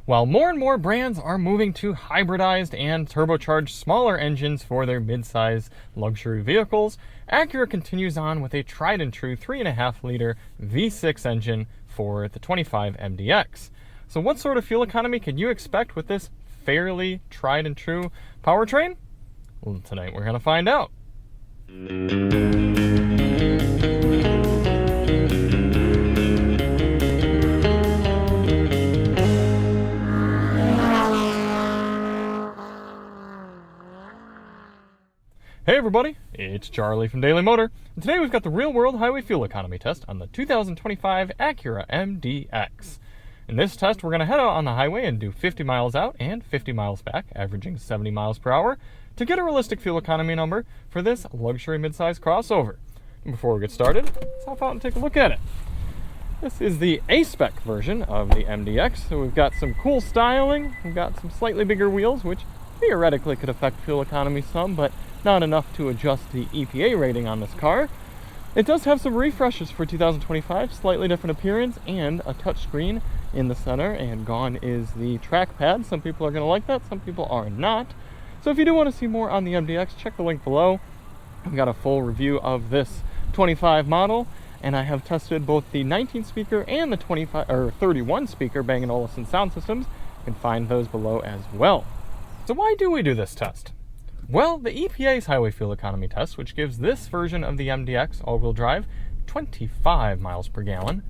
While more and more brands are moving to hybridized and turbocharged smaller engines for their mid-size luxury vehicles, Acura continues on with a tried and true 3.5-liter V6 engine for the 25 MDX. So what sort of fuel economy can you expect with this fairly tried and true powertrain? Well, tonight we're going to find out. Hey everybody, it's Charlie from Daily Motor, and today we've got the real-world highway fuel economy test on the 2025 Acura MDX. In this test, we're going to head out on the highway and do 50 miles out and 50 miles back, averaging 70 miles per hour, to get a realistic fuel economy number for this luxury midsize crossover. And before we get started, let's hop out and take a look at it. This is the A-Spec version of the MDX, so we've got some cool styling, we've got some slightly bigger wheels, which theoretically could affect fuel economy some, but not enough to adjust the EPA rating on this car. It does have some refreshes for 2025, slightly different appearance, and a touchscreen in the center, and gone is the trackpad. Some people are going to like that, some people are not. So if you do want to see more on the MDX, check the link below. I've got a full review of this 25 model, and I have tested both the 19-speaker and the 31-speaker Bang & Olufsen sound systems. You can find those below as well. So why do we do this test? Well, the EPA's highway fuel economy test, which gives this version of the MDX all-wheel drive 25 miles per gallon,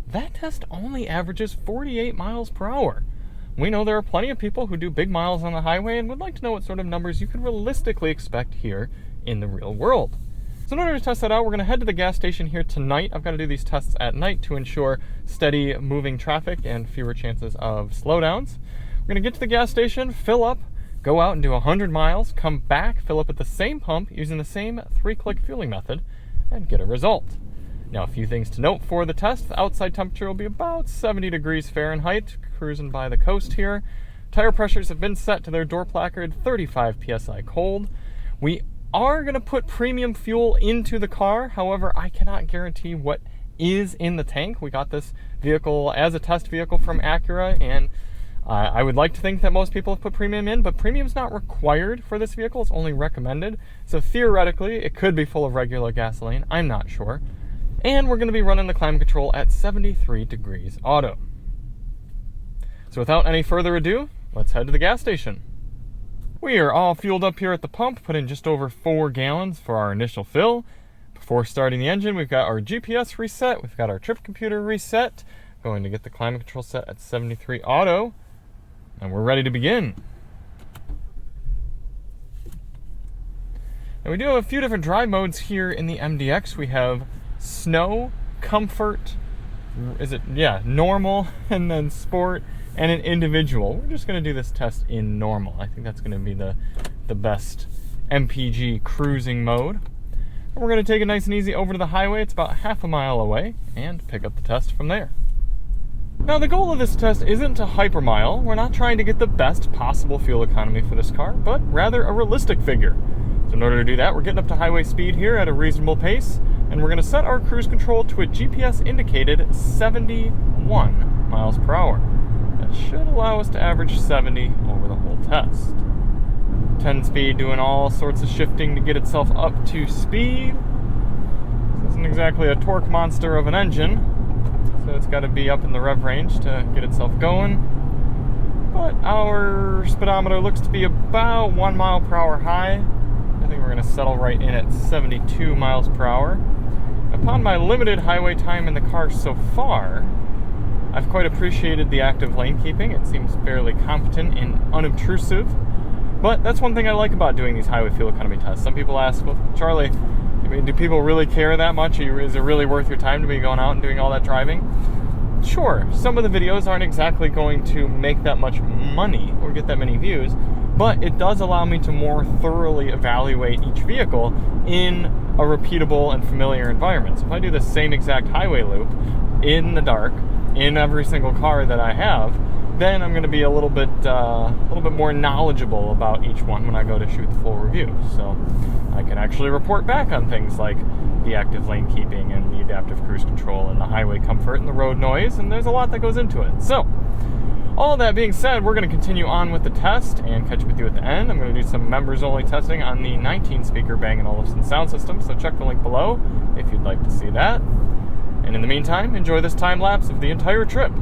that test only averages 48 miles per hour. We know there are plenty of people who do big miles on the highway and would like to know what sort of numbers you can realistically expect here in the real world. So in order to test that out, we're going to head to the gas station here tonight. I've got to do these tests at night to ensure steady moving traffic and fewer chances of slowdowns. We're going to get to the gas station, fill up, go out and do 100 miles, come back, fill up at the same pump using the same 3-click fueling method, and get a result. Now, a few things to note for the test. The outside temperature will be about 70 degrees Fahrenheit, cruising by the coast here. Tire pressures have been set to their door placard, 35 psi cold. We are going to put premium fuel into the car. However, I cannot guarantee what is in the tank. We got this vehicle as a test vehicle from Acura, and I would like to think that most people have put premium in, but premium's not required for this vehicle. It's only recommended. So theoretically, it could be full of regular gasoline. I'm not sure. And we're going to be running the climate control at 73 degrees auto. So without any further ado, let's head to the gas station. We are all fueled up here at the pump, put in just over 4 gallons for our initial fill. Before starting the engine, we've got our GPS reset. We've got our trip computer reset. Going to get the climate control set at 73 auto. And we're ready to begin. And we do have a few different drive modes here in the MDX. We have snow, comfort, normal, and then sport, and an individual. We're just going to do this test in normal. I think that's going to be the best MPG cruising mode. And we're going to take it nice and easy over to the highway. It's about half a mile away, and pick up the test from there. Now, the goal of this test isn't to hypermile. We're not trying to get the best possible fuel economy for this car, but rather a realistic figure. So in order to do that, we're getting up to highway speed here at a reasonable pace, and we're going to set our cruise control to a GPS-indicated 71 miles per hour. That should allow us to average 70 over the whole test. 10-speed doing all sorts of shifting to get itself up to speed. This isn't exactly a torque monster of an engine, so it's got to be up in the rev range to get itself going. But our speedometer looks to be about 1 mile per hour high. I think we're going to settle right in at 72 miles per hour. Upon my limited highway time in the car so far, I've quite appreciated the active lane keeping. It seems fairly competent and unobtrusive. But that's one thing I like about doing these highway fuel economy tests. Some people ask, well, Charlie, do people really care that much? Is it really worth your time to be going out and doing all that driving? Sure, some of the videos aren't exactly going to make that much money or get that many views, but it does allow me to more thoroughly evaluate each vehicle in a repeatable and familiar environment. So if I do the same exact highway loop in the dark, in every single car that I have, then I'm going to be a little bit more knowledgeable about each one when I go to shoot the full review. So I can actually report back on things like the active lane keeping and the adaptive cruise control and the highway comfort and the road noise, and there's a lot that goes into it. So all that being said, we're going to continue on with the test and catch up with you at the end. I'm going to do some members-only testing on the 19-speaker Bang & Olufsen sound system, so check the link below if you'd like to see that. And in the meantime, enjoy this time-lapse of the entire trip.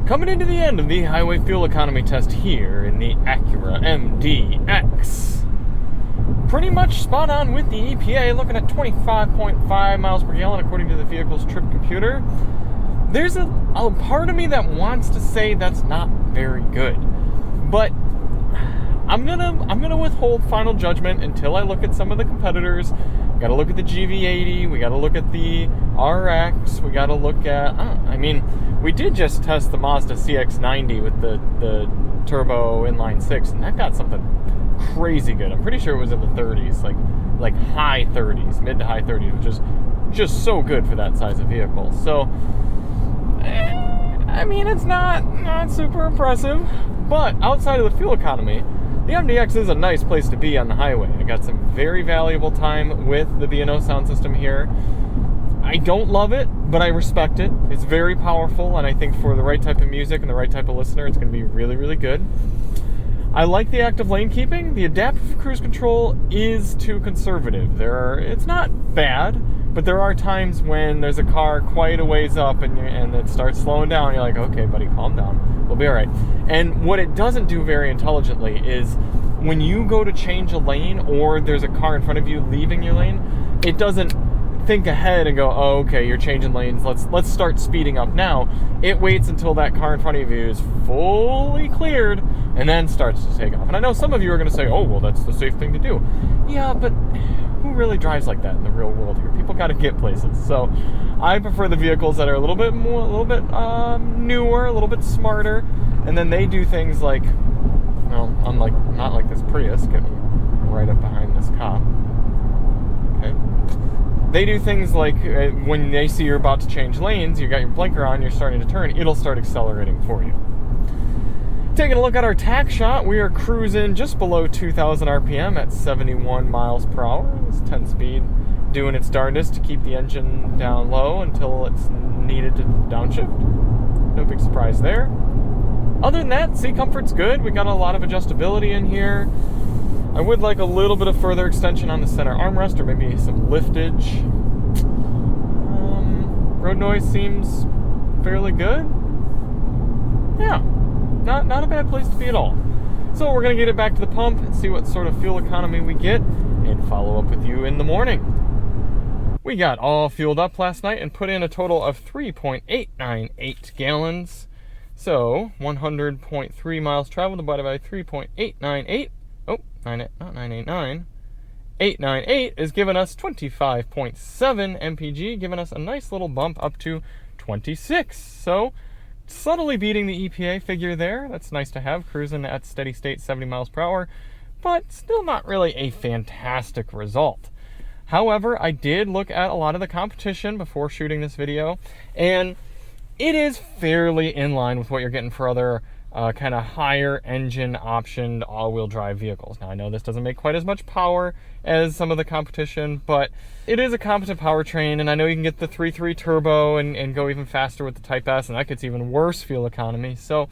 Coming into the end of the highway fuel economy test here in the Acura MDX. Pretty much spot on with the EPA, looking at 25.5 miles per gallon according to the vehicle's trip computer. There's a part of me that wants to say that's not very good, but I'm gonna withhold final judgment until I look at some of the competitors. We gotta look at the GV80, we gotta look at the RX, we gotta look at, we did just test the Mazda CX-90 with the turbo inline 6, and that got something crazy good. I'm pretty sure it was in the 30s, like high 30s, mid to high 30s, which is just so good for that size of vehicle. So, it's not super impressive, but outside of the fuel economy, the MDX is a nice place to be on the highway. I got some very valuable time with the B&O sound system here. I don't love it, but I respect it. It's very powerful, and I think for the right type of music and the right type of listener, it's going to be really, really good. I like the active lane keeping. The adaptive cruise control is too conservative. It's not bad, but there are times when there's a car quite a ways up and it starts slowing down. You're like, okay, buddy, calm down. We'll be all right. And what it doesn't do very intelligently is when you go to change a lane or there's a car in front of you leaving your lane, it doesn't think ahead and go, oh, okay, you're changing lanes, let's start speeding up now. It waits until that car in front of you is fully cleared and then starts to take off. And I know some of you are going to say, oh, well, that's the safe thing to do. Yeah, but who really drives like that in the real world here? People got to get places. So I prefer the vehicles that are a little bit newer, a little bit smarter, and then they do things like, well, unlike, not like this Prius getting right up behind this cop. Okay. They do things like when they see you're about to change lanes, you got your blinker on, you're starting to turn, it'll start accelerating for you. Taking a look at our tack shot, we are cruising just below 2,000 RPM at 71 miles per hour. It's 10 speed, doing its darndest to keep the engine down low until it's needed to downshift. No big surprise there. Other than that, seat comfort's good. We got a lot of adjustability in here. I would like a little bit of further extension on the center armrest, or maybe some liftage. Road noise seems fairly good. Yeah, not a bad place to be at all. So we're going to get it back to the pump and see what sort of fuel economy we get and follow up with you in the morning. We got all fueled up last night and put in a total of 3.898 gallons. So 100.3 miles traveled divided by 3.898. Oh, not 989. 898 is giving us 25.7 MPG, giving us a nice little bump up to 26. So, subtly beating the EPA figure there. That's nice to have, cruising at steady state 70 miles per hour, but still not really a fantastic result. However, I did look at a lot of the competition before shooting this video, and it is fairly in line with what you're getting for other kind of higher engine optioned all-wheel drive vehicles. Now I know this doesn't make quite as much power as some of the competition, but it is a competent powertrain, and I know you can get the 3.3 turbo and go even faster with the Type S, and that gets even worse fuel economy. So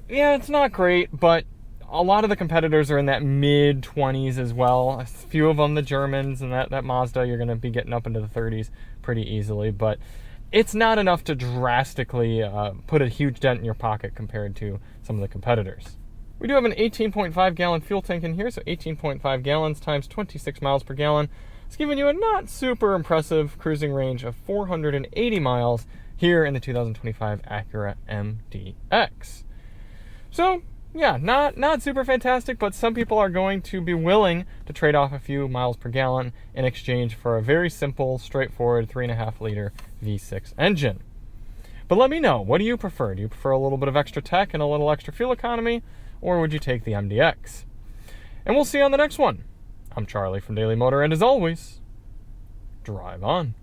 yeah, it's not great, but a lot of the competitors are in that mid-20s as well. A few of them, the Germans and that Mazda, you're going to be getting up into the 30s pretty easily, but it's not enough to drastically put a huge dent in your pocket compared to some of the competitors. We do have an 18.5 gallon fuel tank in here, so 18.5 gallons times 26 miles per gallon. It's giving you a not super impressive cruising range of 480 miles here in the 2025 Acura MDX. So, yeah, not super fantastic, but some people are going to be willing to trade off a few miles per gallon in exchange for a very simple, straightforward 3.5 liter V6 engine. But let me know, what do you prefer? Do you prefer a little bit of extra tech and a little extra fuel economy, or would you take the MDX? And we'll see you on the next one. I'm Charlie from Daily Motor, and as always, drive on.